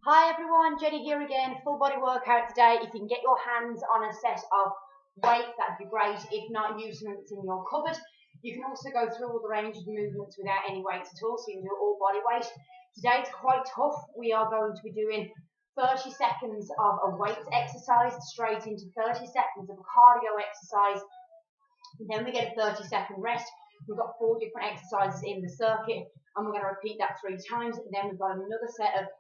Hi everyone, Jenny here again, full body workout today. If you can get your hands on a set of weights, that'd be great. If not, use something that's in your cupboard. You can also go through all the range of movements without any weights at all, so you can do all body weight. Today's quite tough. We are going to be doing 30 seconds of a weight exercise straight into 30 seconds of a cardio exercise. And then we get a 30-second rest. We've got 4 different exercises in the circuit, and we're going to repeat that 3 times. And then we've got another set of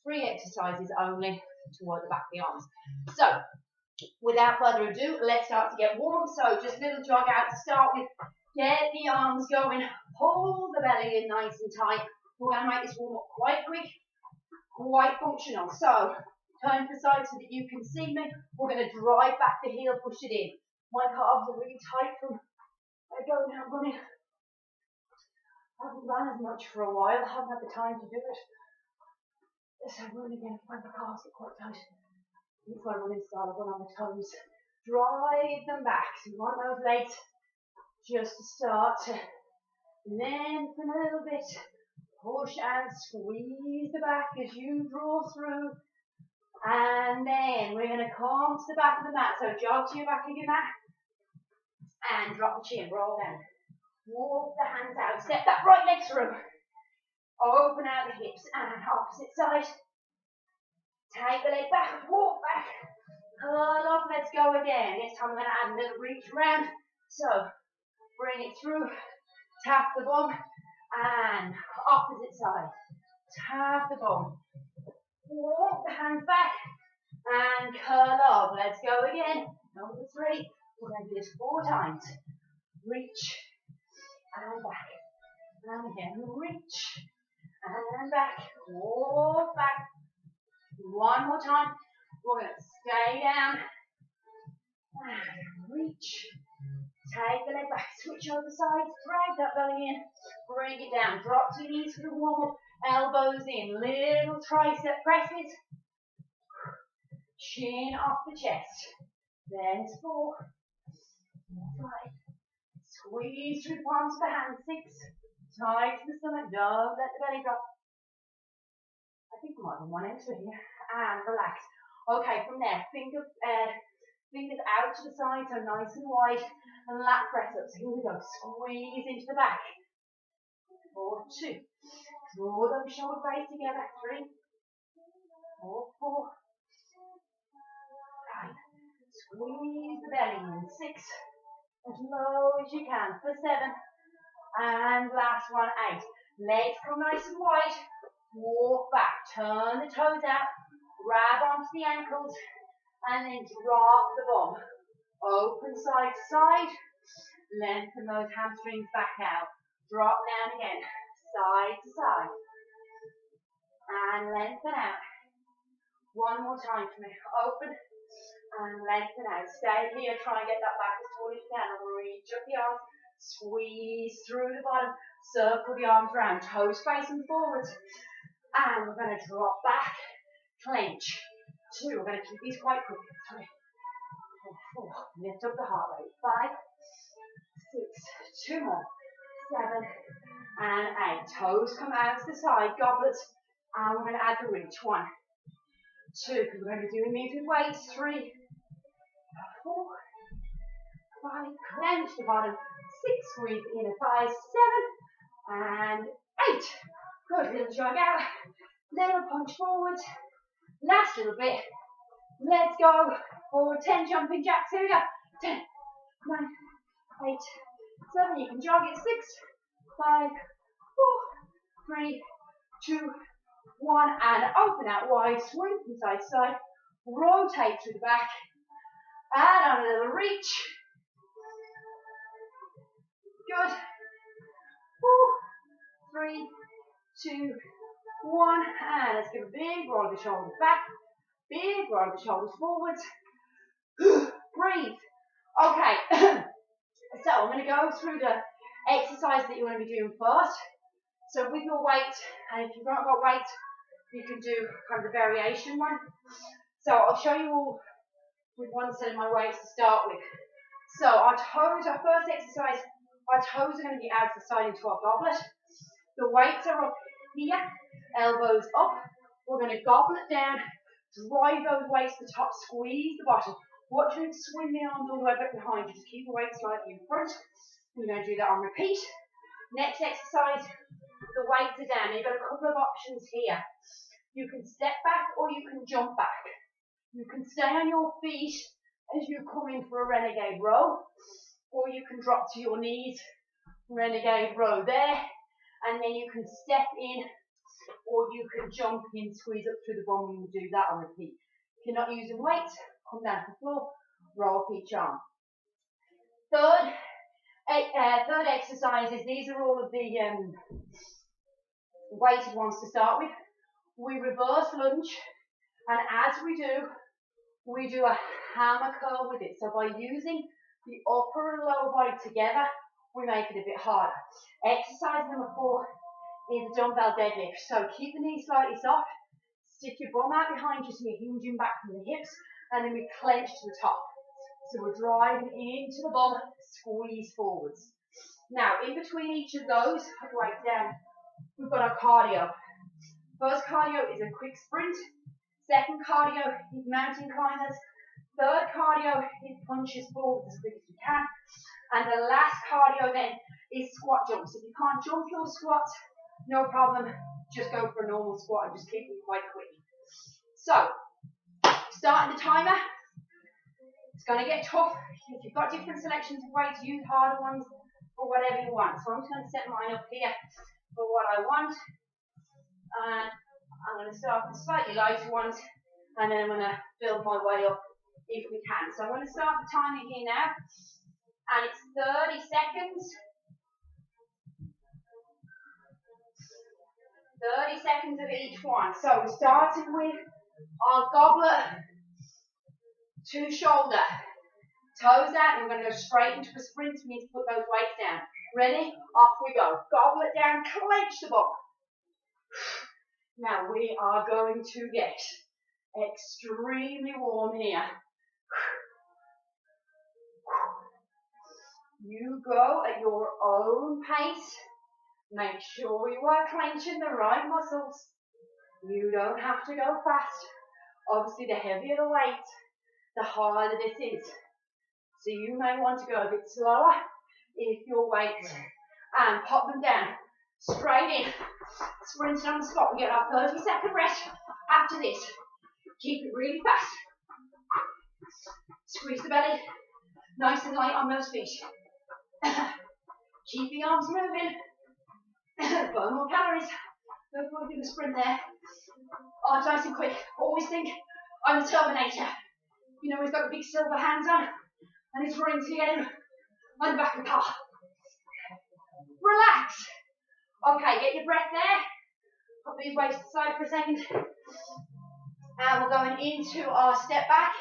3 exercises only toward the back of the arms. So, without further ado, let's start to get warm. So, just a little jog out to start with. Get the arms going. Pull the belly in nice and tight. We're going to make this warm up quite quick, quite functional. So, turn to the side so that you can see me. We're going to drive back the heel, push it in. My calves are really tight from going out running. I haven't run as much for a while. I haven't had the time to do it. So I'm running again, find my calves get quite tight. That's my running style, I run on my toes. Drive them back. So you want those legs just to start to lengthen a little bit. Push and squeeze the back as you draw through. And then we're going to come to the back of the mat. So jog to your back of your mat. And drop the chin, roll down. Walk the hands out. Step that right leg through. Open out the hips and opposite side. Take the leg back, walk back. Curl up, let's go again. This time I'm going to add a little reach around. So, bring it through. Tap the bum. And opposite side. Tap the bum. Walk the hands back. And curl up. Let's go again. Number 3. We're going to do this 4 times. Reach. And back. And again. Reach. And back. Walk back. 1 more time. We're going to stay down. And reach. Take the leg back. Switch over sides. Drag that belly in. Bring it down. Drop to your knees for the warm up. Elbows in. Little tricep presses. Chin off the chest. There's 4. 5. Squeeze through the palms of the hands. 6. Tight to the stomach. Don't let the belly drop. I think I might have one extra here. And relax. Okay, from there, fingers out to the side, so nice and wide. And lat press ups. Here we go. Squeeze into the back. 4, 2. Draw those shoulder blades together. 3, 4, 4. 5. Squeeze the belly in. 6. As low as you can for 7. And last one, 8. Legs come nice and wide. Walk back. Turn the toes out. Grab onto the ankles. And then drop the bum. Open side to side. Lengthen those hamstrings back out. Drop down again. Side to side. And lengthen out. 1 more time for me. Open. And lengthen out. Stay here. Try and get that back as tall as you can. Reach up the arms. Squeeze through the bottom. Circle the arms around. Toes facing forwards. And we're going to drop back. Clench. 2. We're going to keep these quite quick. 3, 4. Lift up the heart rate. 5, 6. 2 more. 7 and 8. Toes come out to the side. Goblets. And we're going to add the reach. 1, 2. Because we're going to be doing these with weights. 3, 4, 5. Clench the bottom. 6. Squeeze the inner thighs. 7 and 8. Good. Little jog out. Little punch forward. Last little bit. Let's go for 10 jumping jacks. Here we go. 10, 9, 8, 7. You can jog it. 6, 5, 4, 3, 2, 1. And open out wide. Swing from side to side. Rotate through the back. Add on a little reach. Good. 4, 3, 2, 1. And let's give a big roll of the shoulders back. Big roll of the shoulders forwards. Breathe. Okay. So I'm going to go through the exercise that you want to be doing first. So with your weight, and if you've not got weight, you can do kind of the variation one. So I'll show you all with one set of my weights to start with. So our toes, our first exercise, our toes are going to be out to the side into our goblet. The weights are up here, elbows up. We're going to gobble it down, drive those weights to the top, squeeze the bottom. Watch me swing the arms all the way back behind you. Just keep the weight slightly in front. We're going to do that on repeat. Next exercise, the weights are down. You've got a couple of options here. You can step back or you can jump back. You can stay on your feet as you come in for a renegade row, or you can drop to your knees, renegade row there, and then you can step in, or you can jump in, squeeze up through the bum, and we'll do that on repeat. If you're not using weights, come down to the floor, roll up each arm. Third exercises, these are all of the weighted ones to start with. We reverse lunge, and as we do a hammer curl with it. So by using the upper and lower body together, we make it a bit harder. Exercise number 4 is a dumbbell deadlift. So keep the knees slightly soft, stick your bum out behind you so you're hinging back from the hips, and then we clench to the top. So we're driving into the bum, squeeze forwards. Now, in between each of those, put the weight down, we've got our cardio. First cardio is a quick sprint. Second cardio is mountain climbers. Third cardio is punches forward as quick as you can. And the last cardio then is squat jumps. If you can't jump your squats, no problem. Just go for a normal squat and just keep them quite quick. So, starting the timer. It's going to get tough. If you've got different selections of weights, use harder ones or whatever you want. So I'm just going to set mine up here for what I want. And I'm going to start with slightly lighter ones, and then I'm going to build my way up if we can. So I'm going to start the timer here now, and it's 30 seconds. 30 seconds of each one. So we're starting with our goblet to shoulder. Toes out, and we're going to go straight into a sprint. We need to put those weights down. Ready? Off we go. Gobble it down, clench the bum. Now we are going to get extremely warm here. You go at your own pace. Make sure you are clenching the right muscles. You don't have to go fast. Obviously, the heavier the weight, the harder this is. So you may want to go a bit slower if your weight, and pop them down. Straight in. Sprinting on the spot. We get our 30-second rest after this. Keep it really fast. Squeeze the belly. Nice and light on those feet. Keep the arms moving. Burn more calories. Don't go do the sprint there. Oh, it's nice and quick. Always think I'm the Terminator. You know, he's got the big silver hands on, and he's running to get him on the back of the car. Relax. Okay, get your breath there. Put these weights to the side for a second. And we're going into our step back.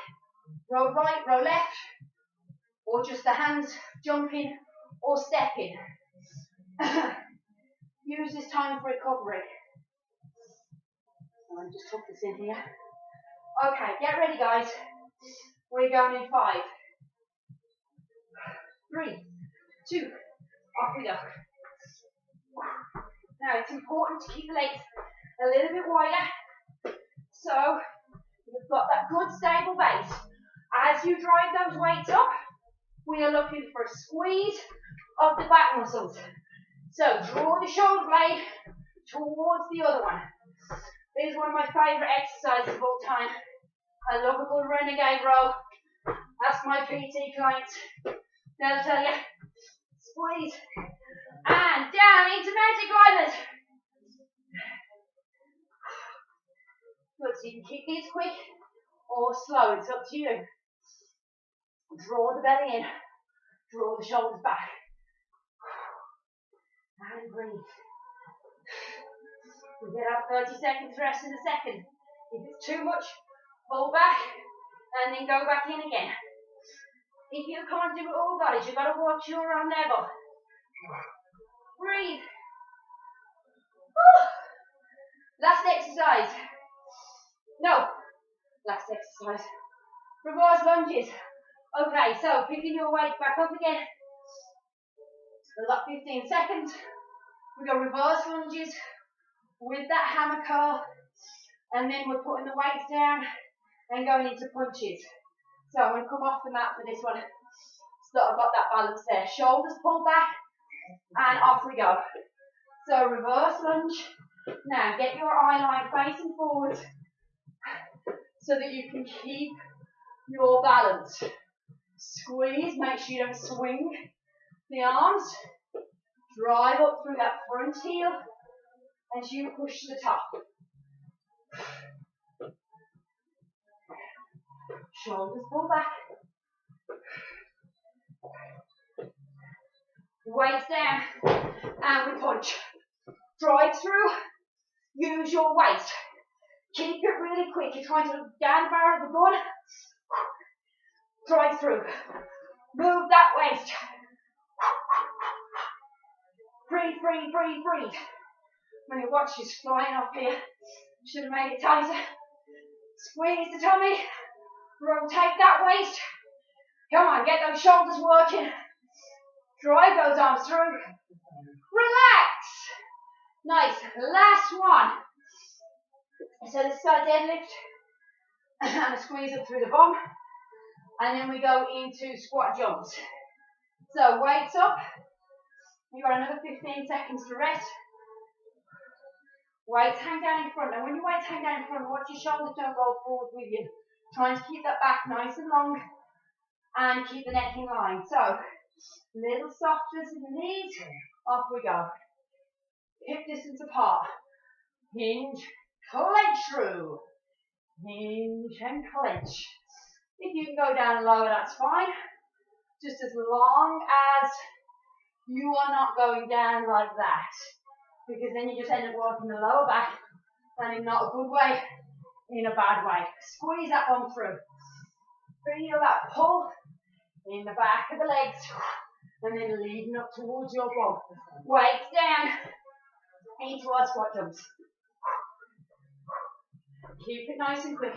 Row right, row left. Or just the hands jumping or stepping. Use this time for recovery. I'll just tuck this in here. Okay, get ready, guys. We're going in 5, 3, 2, off we go. Now it's important to keep the legs a little bit wider, so you've got that good stable base. As you drive those weights up, we are looking for a squeeze of the back muscles. So draw the shoulder blade towards the other one. This is one of my favourite exercises of all time. I love a good renegade row. Ask my PT clients. They'll tell you. Squeeze. And down into mountain climbers. Good, so you can keep these quick or slow. It's up to you. Draw the belly in. Draw the shoulders back. And breathe. We get our 30 seconds rest in a second. If it's too much, pull back and then go back in again. If you can't do it all, guys, you've got to watch your own level. Breathe. Woo. Last exercise. No. Last exercise. Reverse lunges. Okay, so picking your weight back up again. We've got 15 seconds. We've got reverse lunges with that hammer curl. And then we're putting the weights down and going into punches. So I'm going to come off the mat for this one so that I've got that balance there. Shoulders pulled back and off we go. So reverse lunge. Now get your eye line facing forward so that you can keep your balance. Squeeze, make sure you don't swing the arms. Drive up through that front heel as you push to the top. Shoulders pull back. Weights down and we punch. Drive through. Use your waist. Keep it really quick. You're trying to look down the barrel of the gun. Drive through. Move that waist. Breathe, breathe, breathe, breathe. When your watch is flying off here, should have made it tighter. Squeeze the tummy. Rotate that waist. Come on, get those shoulders working. Drive those arms through. Relax. Nice. Last one. So this is our deadlift. And a squeeze up through the bum. And then we go into squat jumps. So weights up. You've got another 15 seconds to rest. Weights hang down in front. And when your weights hang down in front, watch your shoulders don't go forward with you. Trying to keep that back nice and long. And keep the neck in line. So, little softness in the knees. Off we go. Hip distance apart. Hinge, clench through. Hinge and clench. If you can go down lower, that's fine. Just as long as you are not going down like that. Because then you just end up working the lower back and in not a good way, in a bad way. Squeeze that one through. Feel that pull in the back of the legs and then leading up towards your bum. Weights down into our squat jumps. Keep it nice and quick.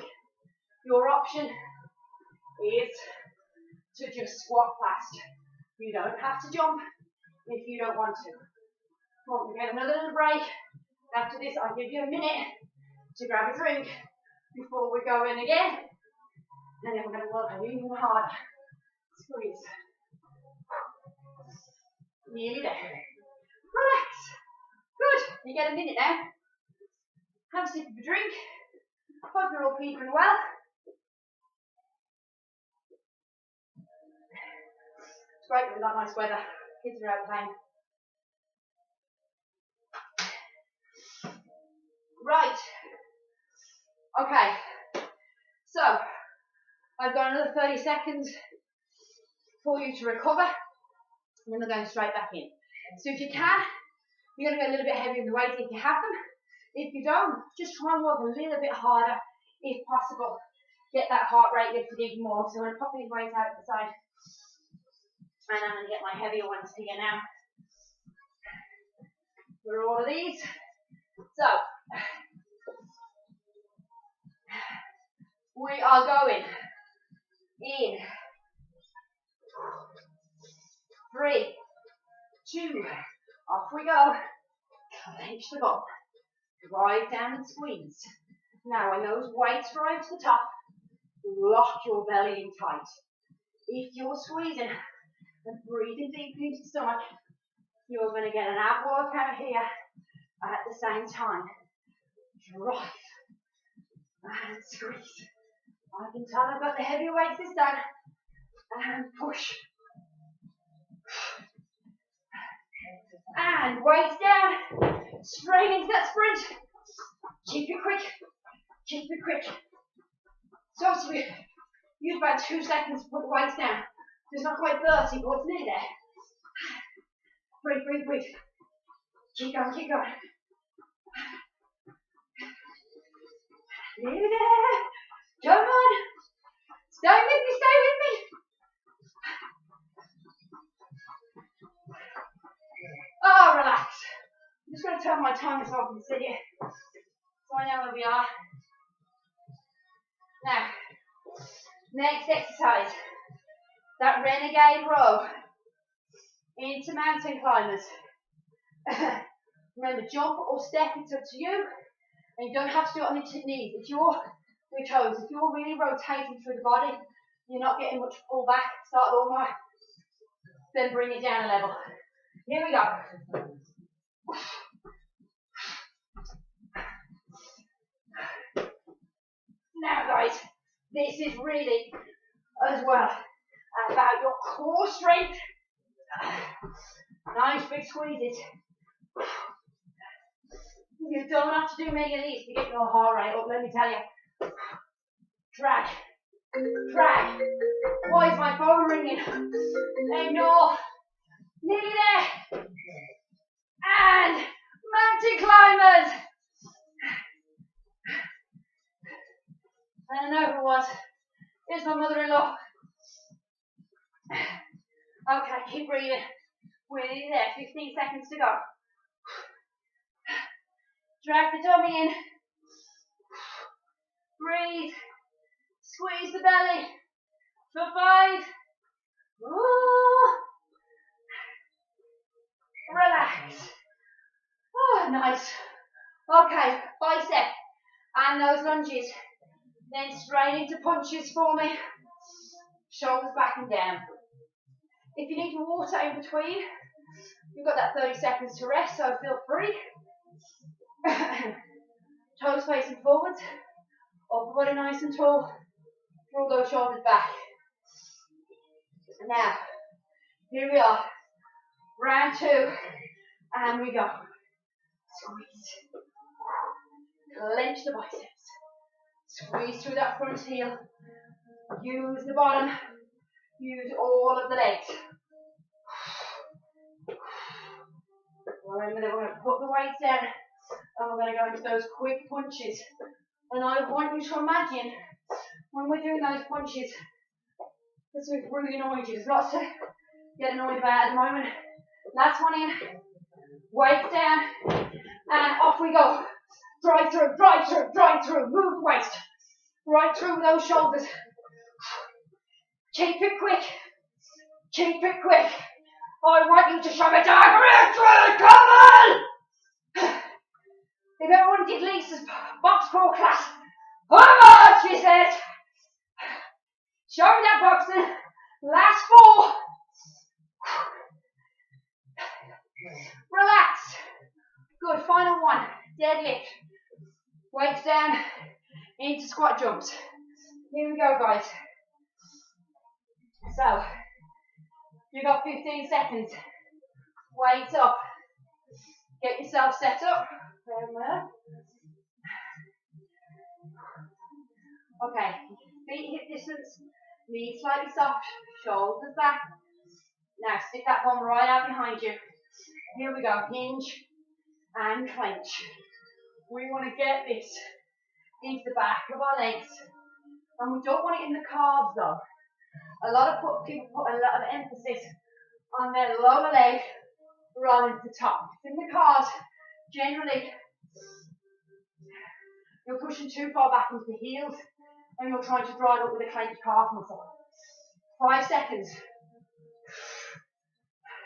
Your option is to just squat fast. You don't have to jump if you don't want to. Come on, we get another little break. After this, I'll give you a minute to grab a drink before we go in again. And then we're going to work even harder. Squeeze. Nearly there. Relax. Good. You get a minute now. Have a sip of a drink. Hope you're all keeping well. It's great that we've got nice weather. Kids are out playing. Right. Okay. So, I've got another 30 seconds for you to recover. And then we're going straight back in. So if you can, you're going to go a little bit heavier in the weights if you have them. If you don't, just try and work a little bit harder if possible. Get that heart rate lifted even more. So I'm going to pop these weights out to the side. And I'm going to get my heavier ones here now. For all of these. So, we are going in 3, 2, off we go. Clench the bum. Drive down and squeeze. Now, when those weights drive to the top, lock your belly in tight. If you're squeezing and breathing deeply into the stomach, you're going to get an ab workout here at the same time. Drive and squeeze. I can tell I've got the heavier weights this time. And push. And weights down. Straight into that sprint. Keep it quick. Keep it quick. So sweet. Use about 2 seconds to put the weights down. It's not quite 30, but it's nearly there. Breathe, breathe, breathe. Keep going, keep going. Nearly there. Come on. Stay with me, stay with me. Oh, relax. I'm just going to turn my timer so I can see it. So I know where we are. Now, next exercise. That renegade row into mountain climbers. Remember, jump or step, it's up to you. And you don't have to do it on your knees. If you're your toes, if you're really rotating through the body, you're not getting much pull back, start lower, then bring it down a level. Here we go. Now guys, this is really as well about your core strength. Nice big squeezes. You don't have to do many of these to get your heart rate up, let me tell you. Drag. Drag. Why is my phone ringing? Ignore. Nearly there. And mountain climbers. I don't know who it was. It's my mother-in-law. Okay, keep breathing. We're nearly there. 15 seconds to go. Drag the tummy in. Breathe. Squeeze the belly. For 5. Ooh. Relax. Oh, nice. Okay, bicep and those lunges. Then straight into punches for me. Shoulders back and down. If you need water in between, you've got that 30 seconds to rest, so feel free. Toes facing forwards. Upper body nice and tall. Draw those shoulders back. Now, here we are. Round 2. And we go. Squeeze. Clench the biceps. Squeeze through that front heel. Use the bottom. Use all of the legs. Remember that we're going to put the weights down and we're going to go into those quick punches. And I want you to imagine when we're doing those punches, this is really annoying you. There's lots to get annoyed about at the moment. Last one in. Weights down. And off we go. Drive through, drive through, drive through. Move the waist. Right through those shoulders. Keep it quick. Keep it quick. I want you to shove it down. Come on! If everyone did Lisa's box core class, come on, she says. Show me that boxing. Last 4. Relax. Good, final one. Deadlift. Weights down into squat jumps. Here we go, guys. So, you've got 15 seconds. Weights up. Get yourself set up. Okay, feet hip distance, knees slightly soft, shoulders back. Now stick that one right out behind you. Here we go, hinge and clench. We want to get this into the back of our legs. And we don't want it in the calves though. A lot of people put a lot of emphasis on their lower leg rather than the top. It's in the calves, generally, you're pushing too far back into the heels and you're trying to drive up with a clenched calf muscle. 5 seconds.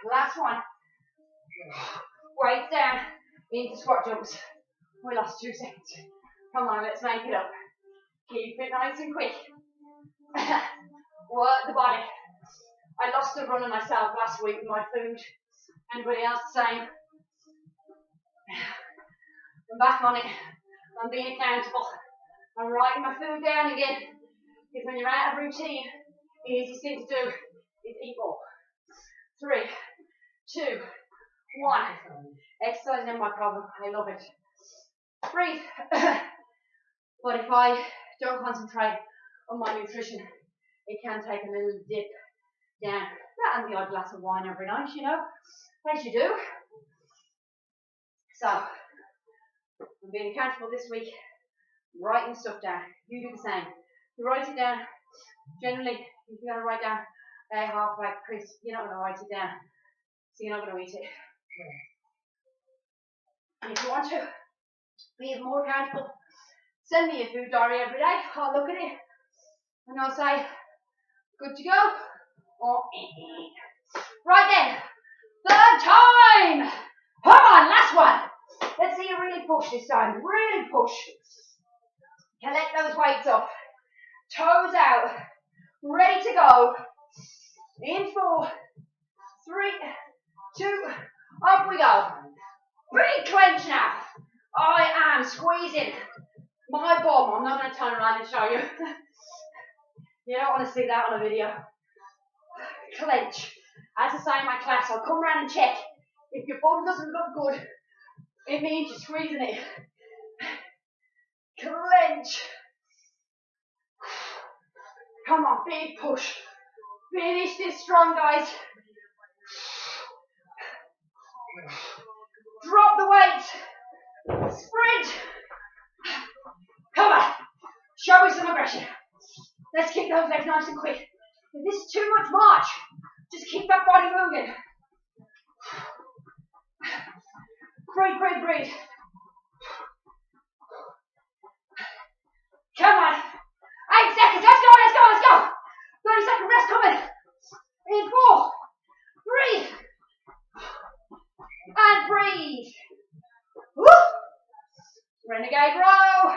Last one. Weights down into squat jumps. We lost 2 seconds. Come on, let's make it up. Keep it nice and quick. Work the body. I lost a runner myself last week with my food. Anybody else the same? I'm back on it. I'm being accountable. I'm writing my food down again. Because when you're out of routine, the easiest thing to do is eat more. 3, 2, 1. Exercise is never my problem. I love it. Breathe. But if I don't concentrate on my nutrition, it can take a little dip down. That and the odd glass of wine every night, you know, as you do. So, I'm being accountable this week, writing stuff down. You do the same. You write it down. Generally, if you're going to write down a half bag crisp, you're not going to write it down, so you're not going to eat it. And if you want to be even more accountable, send me a food diary every day. I'll look at it and I'll say, good to go, or right then, 3rd time. Come on, last one. Let's see you really push this time. Really push. Collect those weights up. Toes out. Ready to go. In 4, 3, 2, up we go. Big clench now. I am squeezing my bum. I'm not going to turn around and show you. You don't want to see that on a video. Clench. As I say in my class, I'll come around and check. If your bum doesn't look good, it means you're squeezing it. Clench. Come on, big push. Finish this strong, guys. Drop the weight. Sprint. Come on. Show me some aggression. Let's kick those legs nice and quick. If this is too much march, just keep that body moving. Breathe, breathe, breathe. Come on. 8 seconds. Let's go, let's go, let's go. 30-second rest coming. In 4, 3, and breathe. Woo! Renegade row.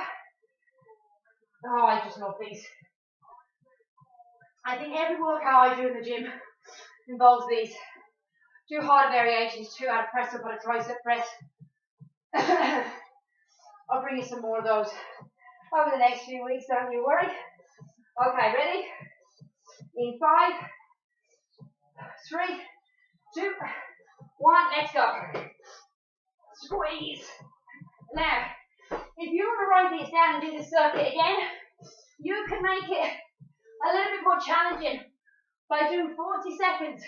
Oh, I just love these. I think every workout I do in the gym involves these. 2 harder variations, 2 out of press up on a tricep press. I'll bring you some more of those over the next few weeks, don't you worry. Okay, ready? In 5, 3, 2, 1, let's go. Squeeze. Now, if you want to write these down and do the circuit again, you can make it a little bit more challenging by doing 40 seconds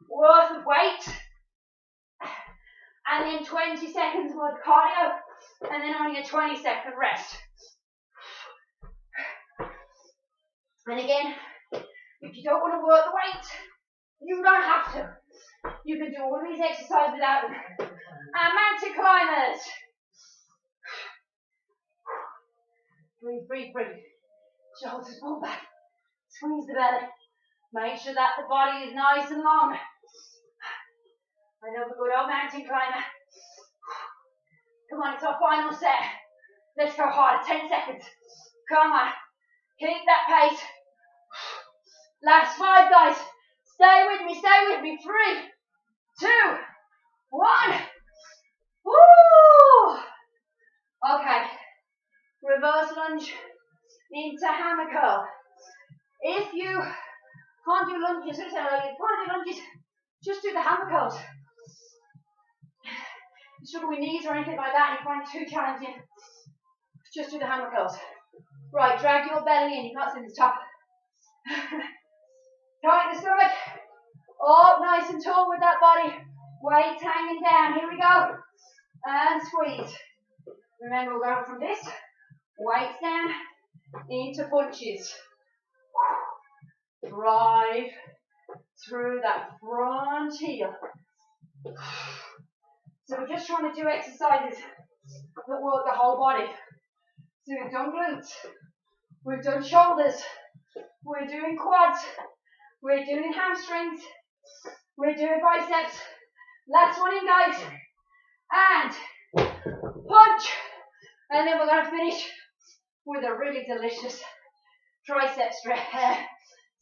worth of weight and then 20 seconds worth of cardio and then only a 20-second rest. And again, if you don't want to work the weight, you don't have to. You can do all these exercises without them. And mountain climbers. Breathe, breathe, breathe. Shoulders pull back. Squeeze the belly. Make sure that the body is nice and long. I love a good old mountain climber. Come on, it's our final set. Let's go harder. 10 seconds. Come on. Keep that pace. Last 5, guys. Stay with me, stay with me. 3, 2, 1. Woo! Okay. Reverse lunge into hammer curl. If you can't do lunges, just do the hammer curls. If you struggle with knees or anything like that, and you find it too challenging, just do the hammer curls. Right, drag your belly in, you can't see the top. Tighten the stomach. Up nice and tall with that body. Weights hanging down. Here we go. And squeeze. Remember, we're going from this, weights down, into punches. Drive through that front heel. So we're just trying to do exercises that work the whole body. So we've done glutes, we've done shoulders, we're doing quads, we're doing hamstrings, we're doing biceps. Last one in, guys. And punch. And then we're going to finish with a really delicious tricep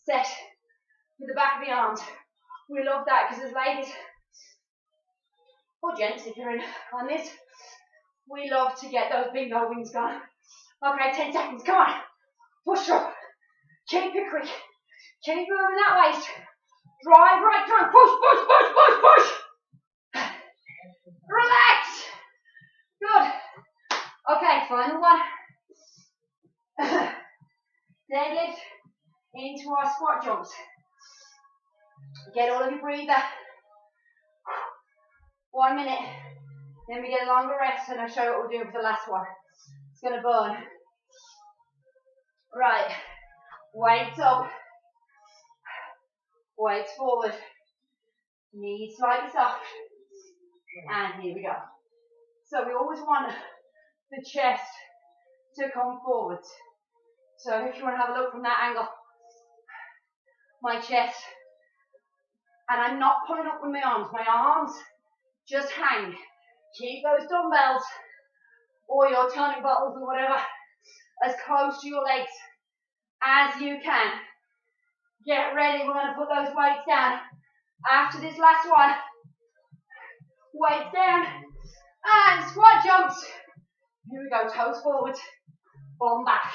set with the back of the arms. We love that because as ladies, or gents if you're in on this, we love to get those bingo wings going. Okay, 10 seconds, come on. Push through. Keep it quick. Keep moving that waist. Drive right through. Push, push, push, push, push. Relax. Good. Okay, final one. Deadlift into our squat jumps. Get all of your breather. 1 minute. Then we get a longer rest and I'll show you what we're doing for the last one. It's going to burn. Right. Weights up. Weights forward. Knees slightly soft. And here we go. So we always want the chest to come forwards. So if you want to have a look from that angle, my chest, and I'm not pulling up with my arms just hang. Keep those dumbbells or your tonic bottles or whatever as close to your legs as you can. Get ready, we're going to put those weights down. After this last one, weights down and squat jumps. Here we go, toes forward, bum back.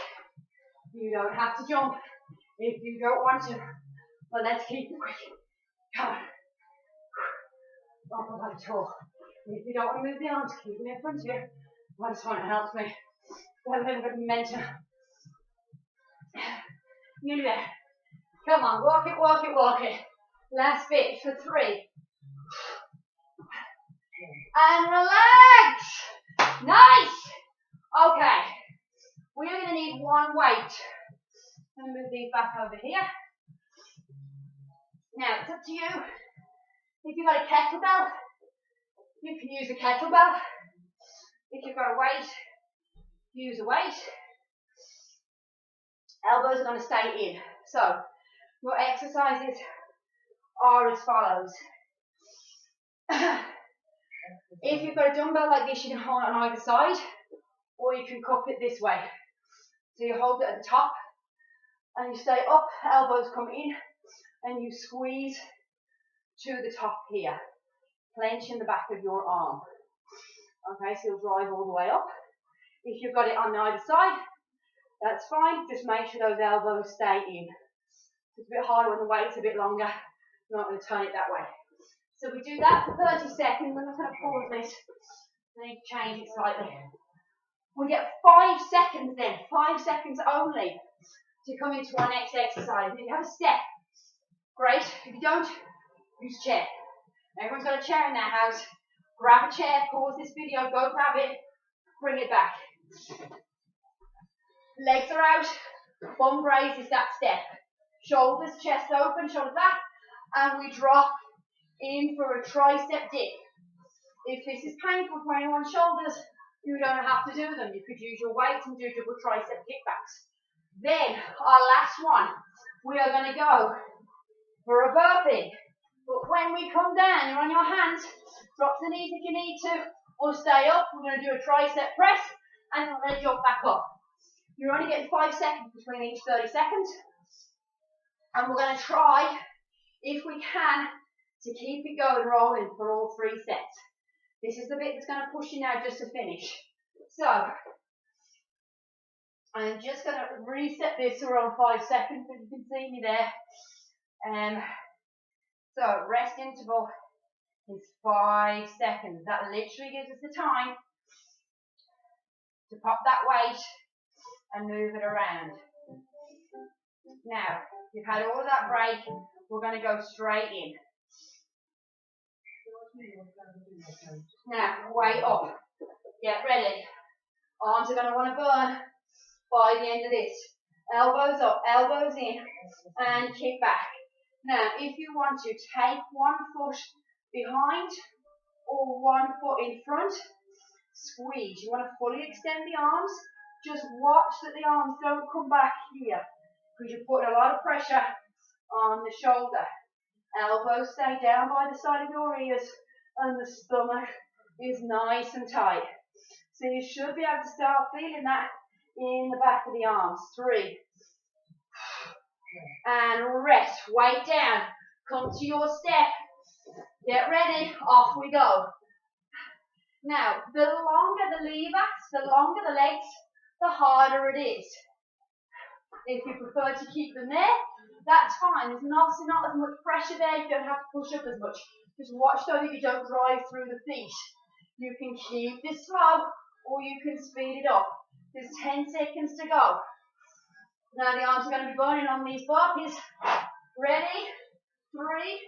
You don't have to jump if you don't want to, but let's keep it quick. Come on. Upper body tall. If you don't want to move the arms, keep them in front of you. I just want to help me get a little bit of momentum. Nearly there. Come on, walk it, walk it, walk it. Last bit for 3. And relax. Nice. Okay. We're going to need one weight. I'm going to move these back over here. Now, it's up to you. If you've got a kettlebell, you can use a kettlebell. If you've got a weight, use a weight. Elbows are going to stay in. So, your exercises are as follows. If you've got a dumbbell like this, you can hold it on either side, or you can cup it this way. So you hold it at the top, and you stay up, elbows come in, and you squeeze to the top here, clenching the back of your arm. Okay, so you'll drive all the way up. If you've got it on either side, that's fine. Just make sure those elbows stay in. It's a bit harder when the weight's a bit longer. You're not going to turn it that way. So we do that for 30 seconds. I'm just going to pause this. I need to change it slightly. We get 5 seconds then, 5 seconds only, to come into our next exercise. If you have a step, great. If you don't, use a chair. Everyone's got a chair in their house. Grab a chair, pause this video, go grab it, bring it back. Legs are out, bum raises that step. Shoulders, chest open, shoulders back, and we drop in for a tricep dip. If this is painful for anyone's shoulders, you don't have to do them. You could use your weights and do double tricep kickbacks. Then, our last one, we are going to go for a burpee. But when we come down, you're on your hands, drop the knees if you need to, or stay up. We're going to do a tricep press, and we're going to jump back up. You're only getting 5 seconds between each 30 seconds. And we're going to try, if we can, to keep it going, rolling for all 3 sets. This is the bit that's going to push you now just to finish. So, I'm just going to reset this so we're on 5 seconds, so you can see me there. So, rest interval is 5 seconds. That literally gives us the time to pop that weight and move it around. Now, you've had all of that break, we're going to go straight in. Now, weight up. Get ready. Arms are going to want to burn by the end of this. Elbows up, elbows in, and kick back. Now, if you want to, take one foot behind or one foot in front. Squeeze. You want to fully extend the arms. Just watch that the arms don't come back here, because you're putting a lot of pressure on the shoulder. Elbows stay down by the side of your ears, and the stomach is nice and tight. So you should be able to start feeling that in the back of the arms. 3. And rest. Weight down. Come to your step. Get ready. Off we go. Now, the longer the levers, the longer the legs, the harder it is. If you prefer to keep them there, that's fine. There's obviously not as much pressure there. You don't have to push up as much. Just watch though that you don't drive through the feet. You can keep this slow, or you can speed it up. There's 10 seconds to go. Now the arms are going to be burning on these burpees. Ready? 3,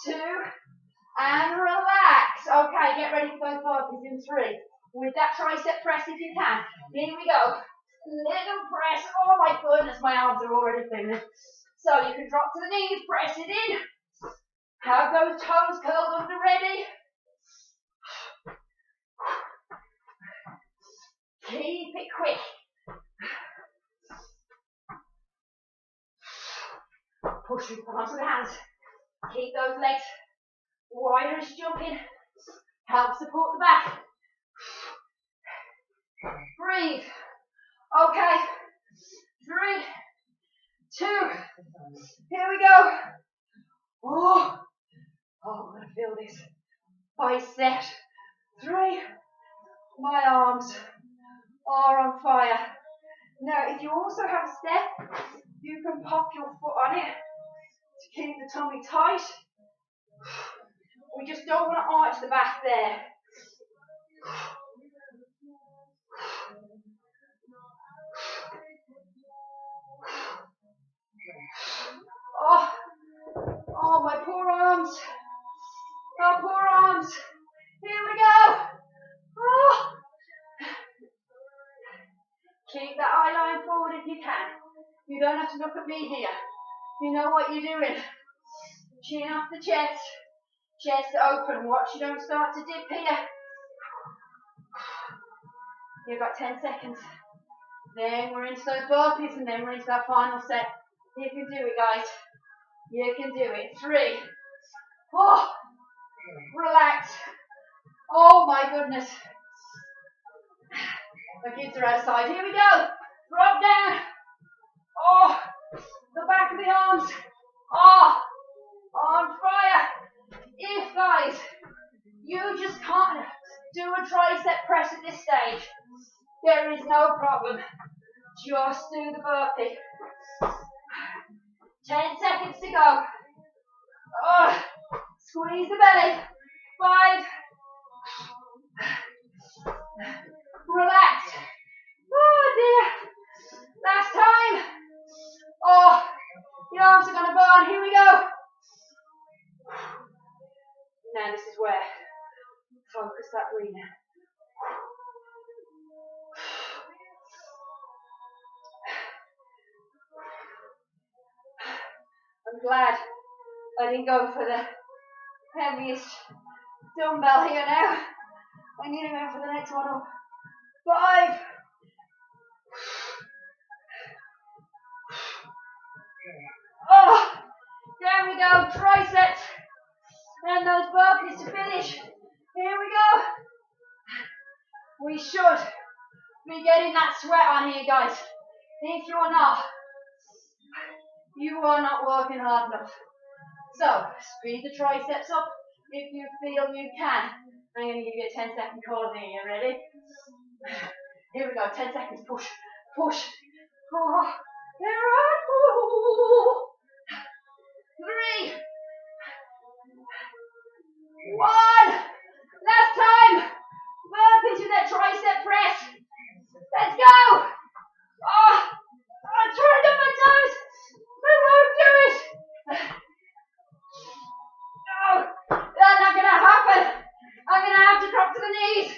2, and relax. Okay, get ready for those burpees in 3. With that tricep press if you can. Here we go. Little press. Oh my goodness, my arms are already feeling. So you can drop to the knees, press it in. Have those toes curled under, ready. Keep it quick. Push your arms to the hands. Keep those legs wider as jumping. Help support the back. Breathe. Okay. 3, 2. Here we go. Oh, I'm gonna feel this. Bicep. 3. My arms are on fire. Now, if you also have a step, you can pop your foot on it to keep the tummy tight. We just don't want to arch the back there. Oh, my poor arms. My poor arms. Here we go. Oh. Keep that eye line forward if you can. You don't have to look at me here. You know what you're doing. Chin off the chest. Chest open. Watch you don't start to dip here. You've got 10 seconds. Then we're into those burpees and then we're into that final set. You can do it, guys. You can do it. 3. Oh, relax. Oh my goodness. The kids are outside. Here we go. Drop down. Oh, the back of the arms. Oh, on fire. If, guys, you just can't do a tricep press at this stage, there is no problem. Just do the burpee. 10 seconds to go. Oh, squeeze the belly. 5. Relax. Oh dear. Last time. Oh, the arms are going to burn. Here we go. Now this is where focus that breathing. I'm glad I didn't go for the heaviest dumbbell here now. I need to go for the next one up. 5. Oh, there we go. Triceps. And those burpees to finish. Here we go. We should be getting that sweat on here, guys. If you're not, you are not working hard enough. So, speed the triceps up if you feel you can. I'm going to give you a 10-second call here. You ready? Here we go. 10 seconds. Push. Push. Oh, here I go. 3. 1. Last time. Burpees with that tricep press. Let's go. Oh, I'm trying on my toes. I won't do it. No, that's not going to happen. I'm going to have to drop to the knees.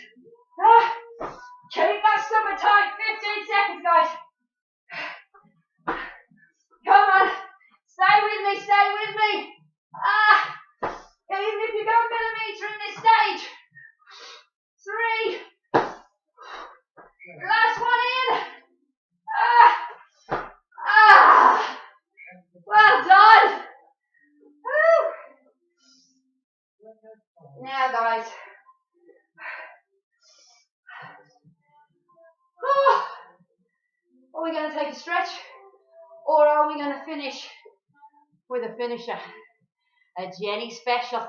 Keep that stomach tight. 15 seconds, guys. Come on. Stay with me. Stay with me. Even if you go a millimetre in this stage. 3. Last one in. Well done. Now, guys. Are we going to take a stretch? Or are we going to finish with a finisher? A Jenny special.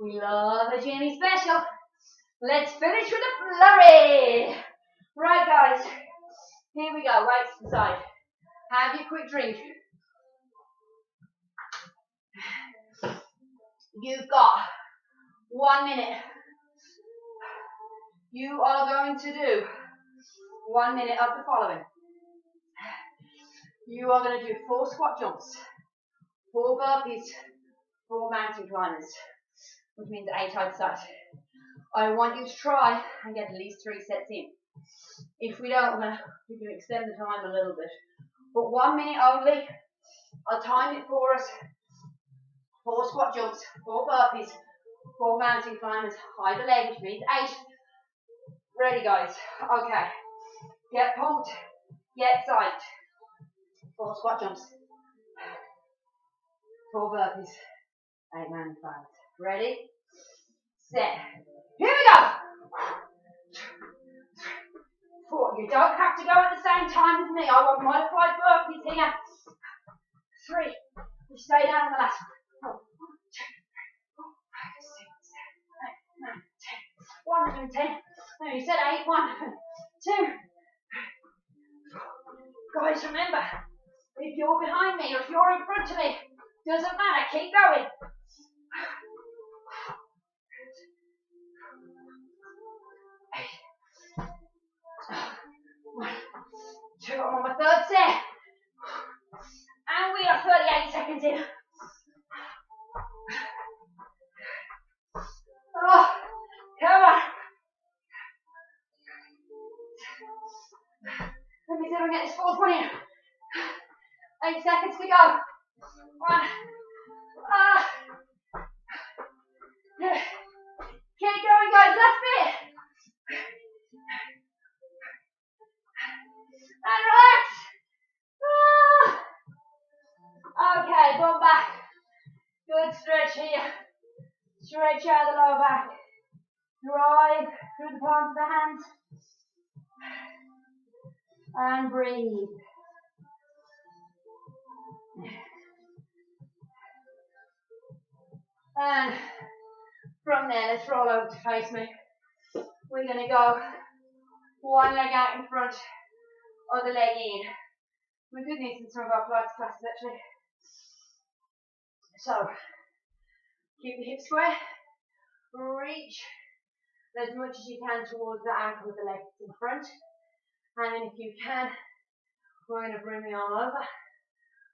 We love a Jenny special. Let's finish with a flurry. Right, guys. Here we go. Weights to the side. Have your quick drink. You've got 1 minute. You are going to do 1 minute of the following. You are going to do 4 squat jumps, 4 burpees, 4 mountain climbers, which means 8 either side. I want you to try and get at least 3 sets in. If we don't, we can extend the time a little bit. But 1 minute only. I'll time it for us. 4 squat jumps, 4 burpees, 4 mountain climbers, either leg, which means 8. Ready, guys? Okay. Get pumped. Get psyched. 4 squat jumps. 4 burpees. 8 mountain climbers. Ready? Set. Here we go. 4. You don't have to go at the same time as me. I want modified burpees here. 3. You stay down on the last one. 4, 1, 2, 3, 4, 5, 6, 7, 8, 9, 10. 110. No, you said 8. 1, 2. Guys, remember, if you're behind me or if you're in front of me, doesn't matter. Keep going. 1, 2. I'm on my 3rd set. And we are 38 seconds in. Oh, come on. Let me see if I can get this 4th one in. 8 seconds to go. 1. Keep going, guys. Last bit. And relax. Okay, bum back. Good stretch here. Stretch out the lower back. Drive through the palms of the hands. And breathe. And from there, let's roll over to face me. We're going to go one leg out in front, other leg in. We did this in some of our Pilates classes actually. So, keep the hips square. Reach as much as you can towards the ankle with the legs in front. And then if you can, we're going to bring the arm over,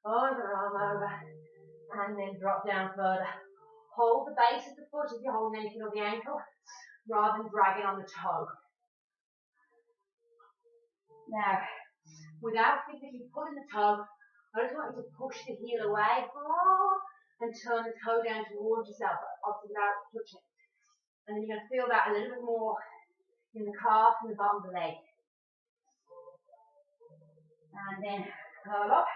other arm over, and then drop down further. Hold the base of the foot if you're holding anything on the ankle, rather than dragging on the toe. Now, without physically pulling the toe, I just want you to push the heel away and turn the toe down towards yourself, obviously without touching it. And then you're going to feel that a little bit more in the calf and the bottom of the leg. And then curl up.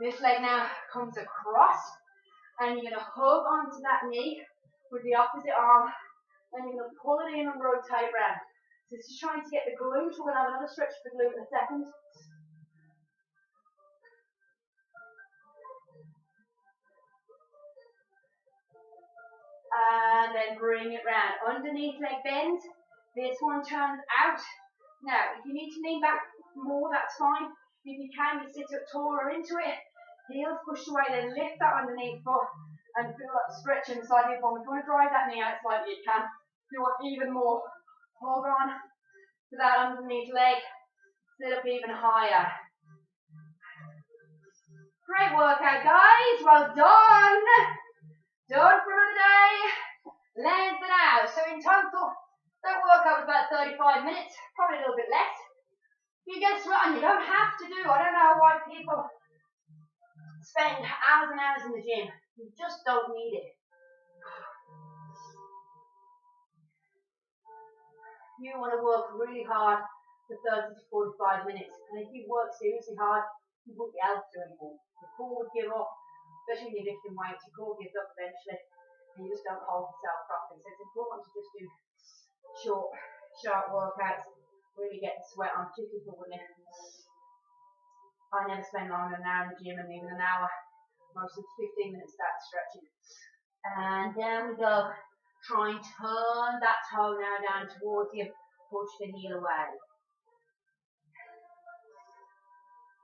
This leg now comes across, and you're going to hug onto that knee with the opposite arm, and you're going to pull it in and rotate round. So this is trying to get the glute. We're going to have another stretch for the glute in a second. And then bring it round. Underneath leg bend. This one turns out. Now, if you need to lean back more, that's fine. If you can, you sit up taller into it. Heels pushed away, then lift that underneath foot and feel that stretch in the side of your bum. If you want to drive that knee out slightly, you can. If you want even more, hold on to that underneath leg. Sit up even higher. Great workout, guys. Well done. Done for another day. Length it out. So in total, that workout was about 35 minutes, probably a little bit less. You get sweating, you don't have to do. I don't know why people spend hours and hours in the gym. You just don't need it. You want to work really hard for 30 to 45 minutes. And if you work seriously hard, you won't be able to do anymore. Your core would give up, especially when you're lifting weights. Your core gives up eventually, and you just don't hold yourself properly. So it's important to just do short, sharp workouts. Really get the sweat on, particularly for women. I never spend longer than an hour in the gym, and even an hour. Most of 15 minutes start stretching. And down we go. Try and turn that toe now down towards you. Push the heel away.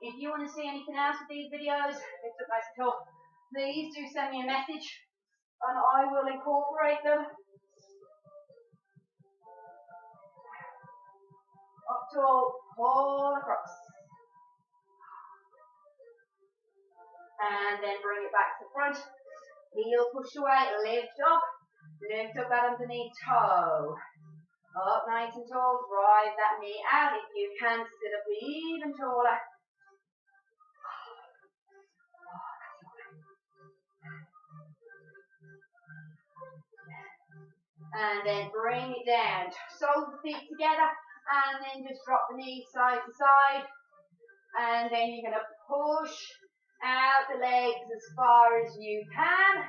If you want to see anything else with these videos, please do send me a message and I will incorporate them. Up tall, pull across. And then bring it back to the front. Heel push away, lift up that underneath toe. Up nice and tall, drive that knee out. If you can, sit up even taller. And then bring it down. Soles of the feet together, and then just drop the knees side to side. And then you're going to push out the legs as far as you can.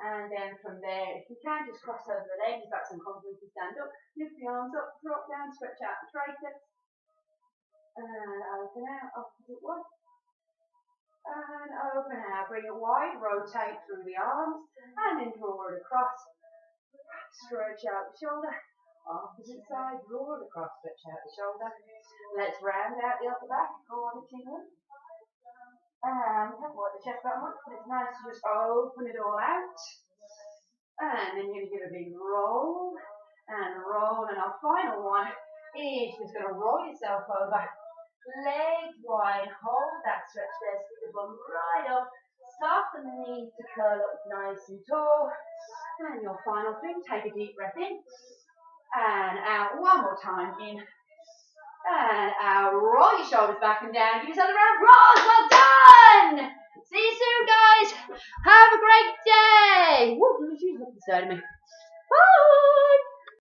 And then from there, if you can, just cross over the legs, back some confidence to stand up. Lift the arms up, drop down, stretch out the triceps. And open out, opposite one. And open out, bring it wide, rotate through the arms, and then draw it across. Stretch out the shoulder. Opposite side, draw it across, stretch out the shoulder. Let's round out the upper back, corner chin up. And we haven't worked the chest that much, but it's nice to just open it all out. And then you're going to give a big roll. And roll. And our final one is just going to roll yourself over. Legs wide. Hold that stretch there. Stick the bum right up. Soften the knees to curl up nice and tall. And your final thing, take a deep breath in. And out. One more time. In. And out, roll your shoulders back and down, give yourself a round of applause, well done! See you soon, guys! Have a great day! Woo, she's up beside of me.